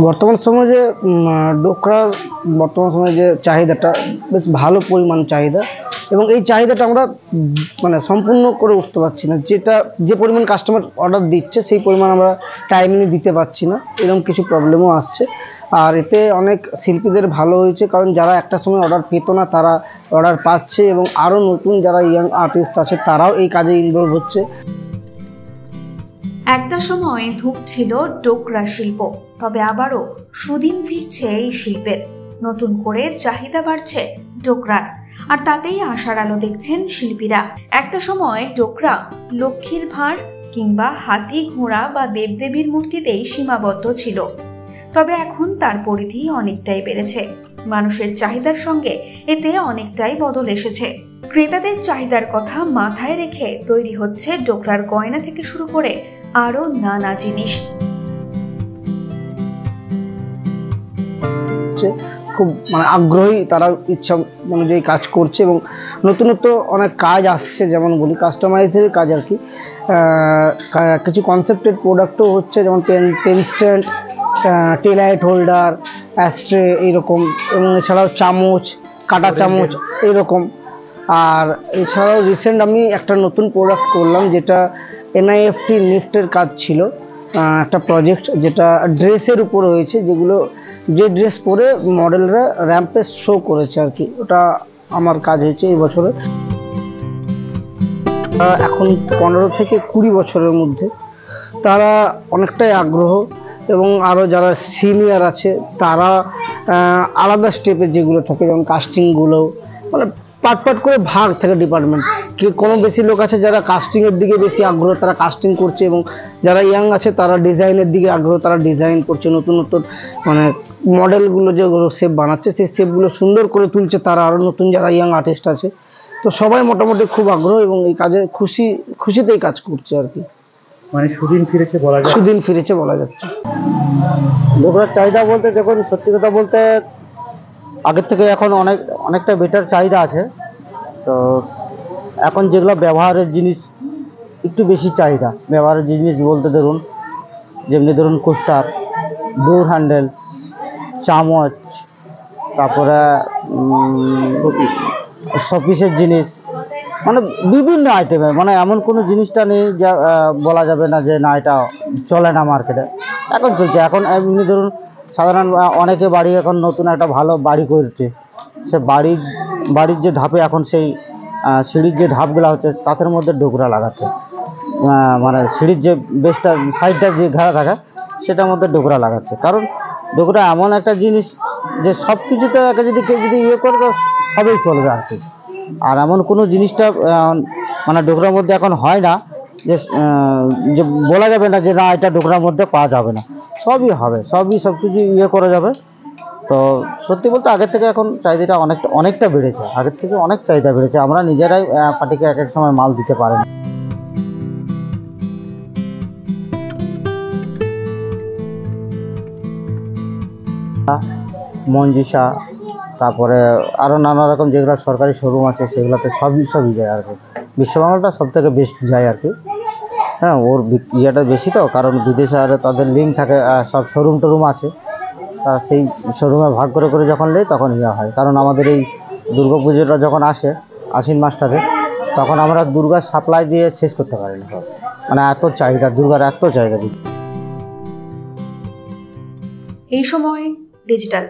বর্তমান সময়ে যে ডোকরার বর্তমান সময়ে যে চাহিদাটা বেশ ভালো পরিমাণ চাহিদা, এবং এই চাহিদাটা আমরা মানে সম্পূর্ণ করে উঠতে পারছি না। যে পরিমাণ কাস্টমার অর্ডার দিচ্ছে সেই পরিমাণ আমরা টাইমলি দিতে পারছি না, এরকম কিছু প্রবলেমও আসছে। আর এতে অনেক শিল্পীদের ভালো হয়েছে, কারণ যারা একটা সময় অর্ডার পেত না তারা অর্ডার পাচ্ছে, এবং আরও নতুন যারা ইয়াং আর্টিস্ট আছে তারাও এই কাজে ইনভলভ হচ্ছে। একটা সময় ধূপ ছিল ডোকরা শিল্প, তবে আবারও সুদিন ফিরছে এই শিল্পের। নতুন করে চাহিদা বাড়ছে ডোকরার, আর তাতেই আশার আলো দেখছেন শিল্পীরা। একটা সময় ডোকরা লক্ষ্মীর ভাঁড় কিংবা হাতি ঘোড়া বা দেবদেবীর মূর্তিতেই সীমাবদ্ধ ছিল, তবে এখন তার পরিধি অনেকটাই বেড়েছে। মানুষের চাহিদার সঙ্গে এতে অনেকটাই বদল এসেছে। ক্রেতাদের চাহিদার কথা মাথায় রেখে তৈরি হচ্ছে ডোকরার গয়না থেকে শুরু করে আরো নানা জিনিস। খুব আগ্রহী, তারা ইচ্ছা অনুযায়ী কাজ করছে, এবং নতুনত্ব অনেক কাজ আসছে, যেমন বলি কাস্টমাইজের কাজ আর কি। কিছু কনসেপ্টেড প্রোডাক্টও হচ্ছে, যেমন পেন স্ট্যান্ড, টেলাইট হোল্ডার, অ্যাস্ট্রে এইরকম, এবং এছাড়াও চামচ, কাটা চামচ এইরকম। আর এছাড়াও রিসেন্ট আমি একটা নতুন প্রোডাক্ট করলাম, যেটা NIFT নিফটের কাজ ছিল, একটা প্রজেক্ট যেটা ড্রেসের উপর হয়েছে, যে ড্রেস পরে মডেলরা র্যাম্পে শো করেছে আর কি। ওটা আমার কাজ হয়েছে এই বছরে। এখন 15 থেকে 20 বছরের মধ্যে তারা অনেকটাই আগ্রহ, এবং আরও যারা সিনিয়র আছে তারা আলাদা স্টেপে যেগুলো থাকে, যেমন কাস্টিংগুলো পার্ট করে ভাগ থাকে ডিপার্টমেন্ট। কোনো বেশি লোক আছে যারা কাস্টিংয়ের দিকে বেশি আগ্রহ, তারা কাস্টিং করছে, এবং যারা ইয়াং আছে তারা ডিজাইনের দিকে আগ্রহ, তারা ডিজাইন করছে। নতুন মডেলগুলো যেগুলো শেপ বানাচ্ছে, সেই শেপগুলো সুন্দর করে তুলছে তারা, আরও নতুন যারা ইয়াং আর্টিস্ট আছে। তো সবাই মোটামুটি খুব আগ্রহ, এবং এই কাজে খুশিতেই কাজ করছে আর কি। সুদিন ফিরেছে বলা যাচ্ছে। ডোকরার চাহিদা বলতে দেখুন, সত্যি কথা বলতে আগের থেকে এখন অনেকটা বেটার চাহিদা আছে। তো এখন যেগুলো ব্যবহারের জিনিস একটু বেশি চাহিদা, ব্যবহারের জিনিস বলতে যেমনি কোস্টার, ডোর হ্যান্ডেল, চামচ, তারপরে শপিসের জিনিস, বিভিন্ন আইটেমের, এমন কোনো জিনিসটা নেই যা বলা যাবে না যে না এটা চলে না মার্কেটে। এখন চলছে। এখন এমনি সাধারণ অনেকে বাড়ি এখন নতুন একটা ভালো বাড়ি করছে, সে বাড়ির যে ধাপে এখন সেই সিঁড়ির যে ধাপগুলো হচ্ছে তাদের মধ্যে ডোকরা লাগাচ্ছে। সিঁড়ির যে বেসটা সাইডটা যে ঘেরা থাকে সেটার মধ্যে ডোকরা লাগাচ্ছে। কারণ ডোকরা এমন একটা জিনিস যে সব কিছুতে কেউ যদি ইয়ে করে তো সবই চলবে আর কি। আর এমন কোনো জিনিসটা ডোকরার মধ্যে এখন হয় না যে বলা যাবে না যে না এটা ডোকরার মধ্যে পাওয়া যাবে না, সবই হবে, সব কিছু ইয়ে করা যাবে। তো সত্যি বলতে আগের থেকে এখন চাহিদাটা অনেকটা বেড়েছে, আগের থেকে অনেক চাহিদা বেড়েছে। আমরা নিজেরাই পার্টিকে এক সময় মাল দিতে পারি না। মঞ্জুসা, তারপরে আরও নানা রকম যেগুলো সরকারি শোরুম আছে সেগুলোতে সবই যায় আর কি। বিশ্ববাংলাটা সব থেকে বেস্ট যায় আর কি। হ্যাঁ, ওর ইয়েটা বেশি, তো কারণ বিদেশে আর তাদের লিঙ্ক থাকে, সব শোরুম আছে, তা সেই শোরুমে ভাগ করে যখন নেই তখন ইয়ে হয়। কারণ আমাদের এই দুর্গা পুজোটা যখন আসে আশ্বিন মাসটাতে, তখন আমরা দুর্গার সাপ্লাই দিয়ে শেষ করতে পারি না, এত চাহিদা, দুর্গার এত চাহিদা। এই সময় ডিজিটাল।